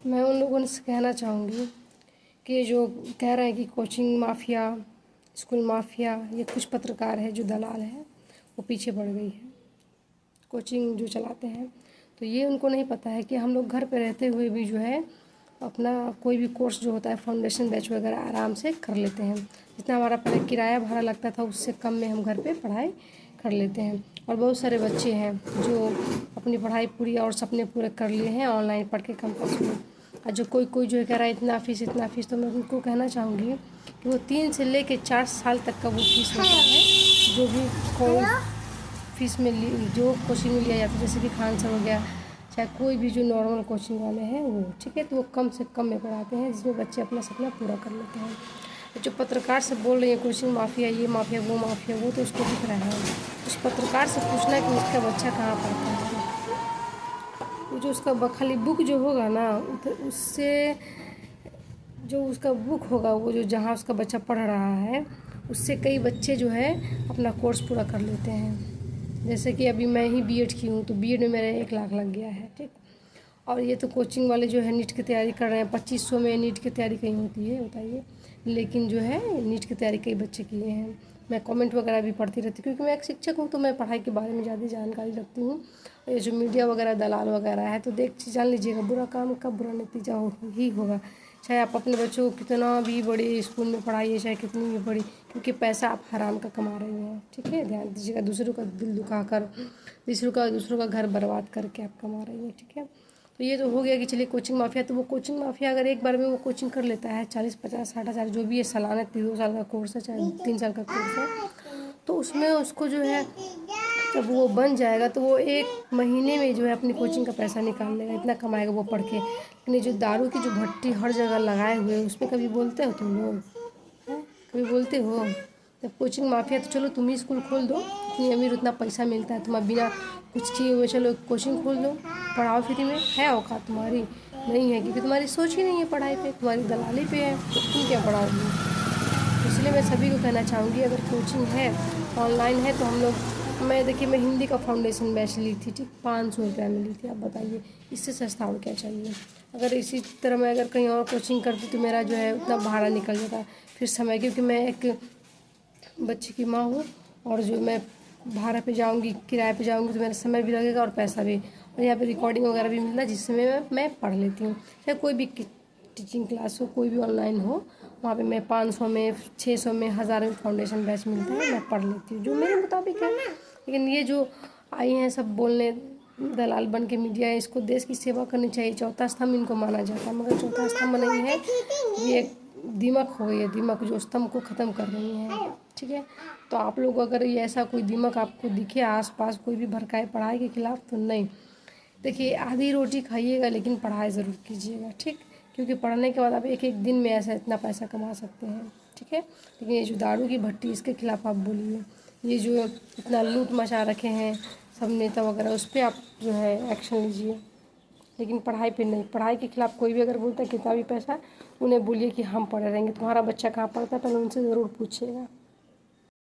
मैं उन लोगों से कहना चाहूँगी कि ये जो कह रहे हैं कि कोचिंग माफिया, स्कूल माफिया, ये कुछ पत्रकार है जो दलाल है, वो पीछे पड़ गई है कोचिंग जो चलाते हैं। तो ये उनको नहीं पता है कि हम लोग घर पे रहते हुए भी जो है अपना कोई भी कोर्स जो होता है फाउंडेशन बैच वगैरह आराम से कर लेते हैं। जितना हमारा पहले किराया भाड़ा लगता था उससे कम में हम घर पे पढ़ाई कर लेते हैं। और बहुत सारे बच्चे हैं जो अपनी पढ़ाई पूरी और सपने पूरे कर लिए हैं ऑनलाइन पढ़ के कैंपस में। और जो कोई जो कह रहा है इतना फ़ीस, तो मैं उनको कहना चाहूँगी कि वो 3 से लेके 4 साल तक का वो फ़ीस होता है जो भी कोई फ़ीस में जो कोचिंग में लिया जाता है, जैसे कि खान सर हो गया, चाहे कोई भी जो नॉर्मल कोचिंग वाले हैं वो, ठीक है। तो वो कम से कम में पढ़ाते हैं जिसमें बच्चे अपना सपना पूरा कर लेते हैं। जो पत्रकार से बोल रही है कोचिंग माफिया, ये माफिया, वो तो उसको दिख रहा है। उस पत्रकार से पूछना है कि उसका बच्चा कहाँ पढ़ता है। वो जो उसका खाली बुक जो होगा ना, उससे जो उसका बुक होगा, वो जो जहाँ उसका बच्चा पढ़ रहा है, उससे कई बच्चे जो है अपना कोर्स पूरा कर लेते हैं। जैसे कि अभी मैं ही बीएड की हूँ, तो बीएड में मेरा 1 लाख लग गया है, ठीक। और ये तो कोचिंग वाले जो है नीट की तैयारी कर रहे हैं, 2500 में नीट की तैयारी कहीं होती है बताइए। लेकिन जो है नीट की तैयारी कई बच्चे किए हैं। मैं कमेंट वगैरह भी पढ़ती रहती हूँ क्योंकि मैं एक शिक्षक हूँ, तो मैं पढ़ाई के बारे में ज़्यादा जानकारी रखती हूँ। ये जो मीडिया वगैरह दलाल वगैरह है, तो देख जान लीजिएगा बुरा काम का बुरा नतीजा ही होगा। चाहे आप अपने बच्चों को कितना भी बड़े स्कूल में पढ़ाइए, चाहे कितनी भी बड़ी, क्योंकि पैसा आप हराम का कमा रही हैं, ठीक है। ध्यान दीजिएगा, दूसरों का दिल दुखाकर, दूसरों का घर बर्बाद करके आप कमा रही हैं, ठीक है। तो ये तो हो गया कि चलिए कोचिंग माफिया। तो वो कोचिंग माफिया अगर एक बार में वो कोचिंग कर लेता है 40, 50, 60 हज़ार जो भी है सालाना, 2 साल का कोर्स है चाहे 3 साल का कोर्स है, तो उसमें उसको जो है जब वो बन जाएगा तो वो 1 महीने में जो है अपनी कोचिंग का पैसा निकाल लेगा, इतना कमाएगा वो पढ़ के। लेकिन ये जो दारू की जो भट्टी हर जगह लगाए हुए हैं, उस पर कभी बोलते हो तुम लोग? हैं? कभी बोलते हो? जब कोचिंग माफिया, तो चलो तुम ही स्कूल खोल दो, इतनी अमीर, उतना पैसा मिलता है, तुम बिना कुछ किए हुए चलो कोचिंग खोल दो, पढ़ाओ फ्री में। है औकात तुम्हारी? नहीं है, क्योंकि तुम्हारी सोच ही नहीं है पढ़ाई पे, तुम्हारी दलाली पे है, तो तुम क्या पढ़ाओगी। इसलिए मैं सभी को कहना चाहूँगी अगर कोचिंग है, ऑनलाइन है, तो हम लोग, मैं देखिए मैं हिंदी का फाउंडेशन बैच ली थी, ठीक, 500 रुपये में ली थी। आप बताइए इससे सस्ता और क्या चाहिए। अगर इसी तरह मैं अगर कहीं और कोचिंग करती तो मेरा जो है उतना भाड़ा निकल जाता फिर समय, क्योंकि मैं एक बच्चे की माँ हूँ, और जो मैं भाड़ा पे जाऊँगी, किराए पे जाऊँगी, तो मेरा समय भी लगेगा और पैसा भी, और यहाँ पे रिकॉर्डिंग वगैरह भी मिलता है जिससे मैं पढ़ लेती हूँ। चाहे कोई भी टीचिंग क्लास हो, कोई भी ऑनलाइन हो, वहाँ पे मैं 500 में, 600 में, 1000 में फाउंडेशन बैच मिलता है, मैं पढ़ लेती हूँ जो मेरे मुताबिक है। लेकिन ये जो आई हैं सब बोलने दलाल बन के मीडिया है, इसको देश की सेवा करनी चाहिए, चौथा स्तंभ इनको माना जाता है, मगर चौथा स्तंभ नहीं है, ये एक दीमक हो गई है, दीमक जो स्तंभ को ख़त्म कर रही है, ठीक है। तो आप लोग अगर ये ऐसा कोई दीमक आपको दिखे आसपास, कोई भी भड़काए पढ़ाई के खिलाफ, तो नहीं, देखिए आधी रोटी खाइएगा लेकिन पढ़ाई ज़रूर कीजिएगा, ठीक। क्योंकि पढ़ने के बाद आप एक एक दिन में ऐसा इतना पैसा कमा सकते हैं, ठीक है। लेकिन ये जो दारू की भट्टी, इसके खिलाफ आप बोलिए। ये जो इतना लूट मचा रखे हैं सब नेता वगैरह, उस पर आप जो है एक्शन लीजिए, लेकिन पढ़ाई पे नहीं। पढ़ाई के खिलाफ कोई भी अगर बोलता है कितना भी पैसा, उन्हें बोलिए कि हम पढ़े रहेंगे। तुम्हारा बच्चा कहाँ पढ़ता है पहले उनसे ज़रूर पूछिएगा।